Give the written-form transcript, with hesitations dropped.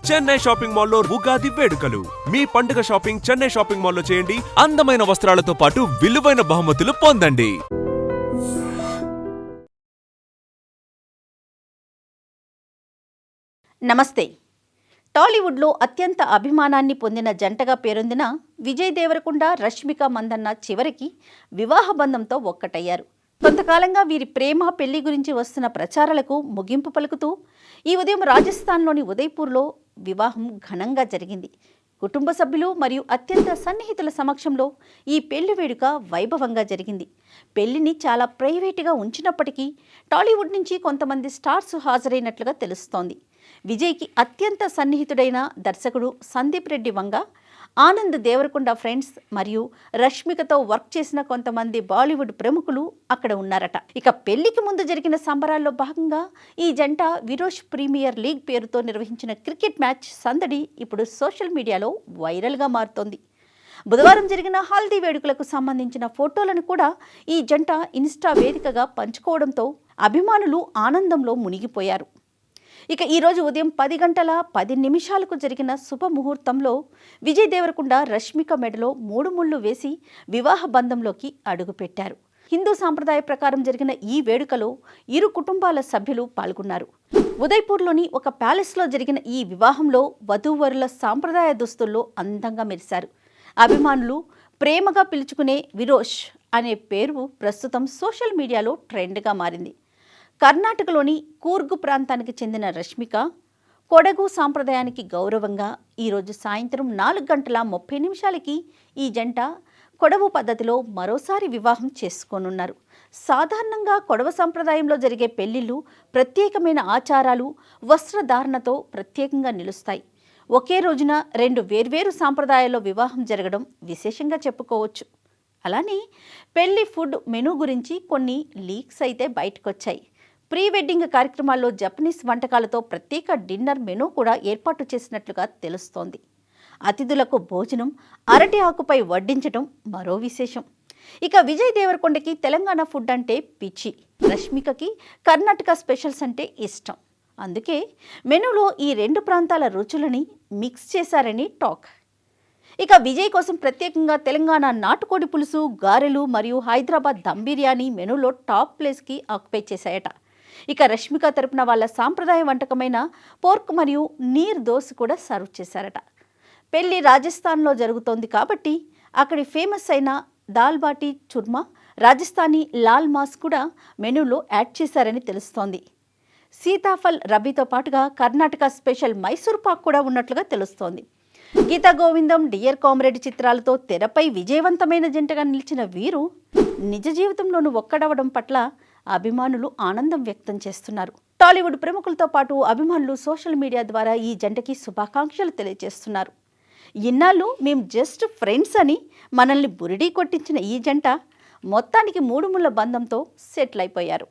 Chennai shopping మాల్లో ఉగాది వేడుకలు. మీ పండుగ షాపింగ్ చెన్నై షాపింగ్ మాల్లో చేయండి. అందమైన వస్త్రాలతో పాటు విలువైన బహుమతులు పొందండి. నమస్తే. టాలీవుడ్లో అత్యంత అభిమానాన్ని పొందిన జంటగా పేరొందిన విజయ్ దేవరకొండ, రష్మిక మందన్న చివరికి వివాహ బంధంతో ఒక్కటయ్యారు. కొంతకాలంగా వీరి ప్రేమ, పెళ్లి గురించి వస్తున్న ప్రచారాలకు ముగింపు పలుకుతూ ఈ ఉదయం రాజస్థాన్లోని ఉదయ్పూర్లో వివాహం ఘనంగా జరిగింది. కుటుంబ సభ్యులు మరియు అత్యంత సన్నిహితుల సమక్షంలో ఈ పెళ్లి వేడుక వైభవంగా జరిగింది. పెళ్లిని చాలా ప్రైవేటుగా ఉంచినప్పటికీ టాలీవుడ్ నుంచి కొంతమంది స్టార్స్ హాజరైనట్లుగా తెలుస్తోంది. విజయ్కి అత్యంత సన్నిహితుడైన దర్శకుడు సందీప్ రెడ్డి వంగ, ఆనంద్ దేవరకొండ ఫ్రెండ్స్ మరియు రష్మికతో వర్క్ చేసిన కొంతమంది బాలీవుడ్ ప్రముఖులు అక్కడ ఉన్నారట. ఇక పెళ్లికి ముందు జరిగిన సంబరాల్లో భాగంగా ఈ జంట విరోష్ ప్రీమియర్ లీగ్ పేరుతో నిర్వహించిన క్రికెట్ మ్యాచ్ సందడి ఇప్పుడు సోషల్ మీడియాలో వైరల్గా మారుతోంది. బుధవారం జరిగిన హల్దీ వేడుకలకు సంబంధించిన ఫోటోలను కూడా ఈ జంట ఇన్స్టా వేదికగా పంచుకోవడంతో అభిమానులు ఆనందంలో మునిగిపోయారు. ఇక ఈరోజు ఉదయం 10:10 జరిగిన శుభముహూర్తంలో విజయ్ దేవరకొండ రష్మిక మెడలో 3 ముళ్ళు వేసి వివాహ బంధంలోకి అడుగుపెట్టారు. హిందూ సాంప్రదాయ ప్రకారం జరిగిన ఈ వేడుకలో ఇరు కుటుంబాల సభ్యులు పాల్గొన్నారు. ఉదయ్పూర్లోని ఒక ప్యాలెస్లో జరిగిన ఈ వివాహంలో వధూవరుల సాంప్రదాయ దుస్తుల్లో అందంగా మెరిశారు. అభిమానులు ప్రేమగా పిలుచుకునే విరోష్ అనే పేరు ప్రస్తుతం సోషల్ మీడియాలో ట్రెండ్గా మారింది. కర్ణాటకలోని కూర్గు ప్రాంతానికి చెందిన రష్మిక కొడగు సాంప్రదాయానికి గౌరవంగా ఈరోజు సాయంత్రం 4:30 ఈ జంట కొడవు పద్ధతిలో మరోసారి వివాహం చేసుకోనున్నారు. సాధారణంగా కొడవ సంప్రదాయంలో జరిగే పెళ్లిళ్ళు ప్రత్యేకమైన ఆచారాలు, వస్త్రధారణతో ప్రత్యేకంగా నిలుస్తాయి. ఒకే రోజున 2 వేర్వేరు సాంప్రదాయాల్లో వివాహం జరగడం విశేషంగా చెప్పుకోవచ్చు. అలానే పెళ్లి ఫుడ్ మెనూ గురించి కొన్ని లీక్స్ అయితే బయటకొచ్చాయి. ప్రీ వెడ్డింగ్ కార్యక్రమాల్లో జపనీస్ వంటకాలతో ప్రత్యేక డిన్నర్ మెనూ కూడా ఏర్పాటు చేసినట్లుగా తెలుస్తోంది. అతిథులకు భోజనం అరటి ఆకుపై వడ్డించడం మరో విశేషం. ఇక విజయ్ దేవరకొండకి తెలంగాణ ఫుడ్ అంటే పిచ్చి, రష్మికకి కర్ణాటక స్పెషల్స్ అంటే ఇష్టం. అందుకే మెనూలో ఈ 2 ప్రాంతాల రుచులని మిక్స్ చేశారని టాక్. ఇక విజయ్ కోసం ప్రత్యేకంగా తెలంగాణ నాటుకోడి పులుసు, గారెలు మరియు హైదరాబాద్ దమ్ బిర్యానీ మెనూలో టాప్ ప్లేస్కి ఆక్యుపై చేశాయట. ఇక రష్మిక తరపున వాళ్ళ సాంప్రదాయ వంటకమైన పోర్క్ మరియు నీర్ దోస్ కూడా సర్వ్ చేశారట. పెళ్లి రాజస్థాన్లో జరుగుతోంది కాబట్టి అక్కడి ఫేమస్ అయిన దాల్ బాటీ చుర్మా, రాజస్థానీ లాల్ మాస్ కూడా మెనూలో యాడ్ చేశారని తెలుస్తోంది. సీతాఫల్ రబీతో పాటుగా కర్ణాటక స్పెషల్ మైసూర్ పాక్ కూడా ఉన్నట్లుగా తెలుస్తోంది. గీతా గోవిందం, డియర్ కామ్రేడ్ చిత్రాలతో తెరపై విజయవంతమైన జంటగా నిలిచిన వీరు నిజ జీవితంలోనూ ఒక్కడవడం పట్ల అభిమానులు ఆనందం వ్యక్తం చేస్తున్నారు. టాలీవుడ్ ప్రముఖులతో పాటు అభిమానులు సోషల్ మీడియా ద్వారా ఈ జంటకి శుభాకాంక్షలు తెలియజేస్తున్నారు. ఇన్నాళ్ళు మేం జస్ట్ ఫ్రెండ్స్ అని మనల్ని బురిడీ కొట్టించిన ఈ జంట మొత్తానికి 3 ముళ్ళ బంధంతో సెటిల్ అయిపోయారు.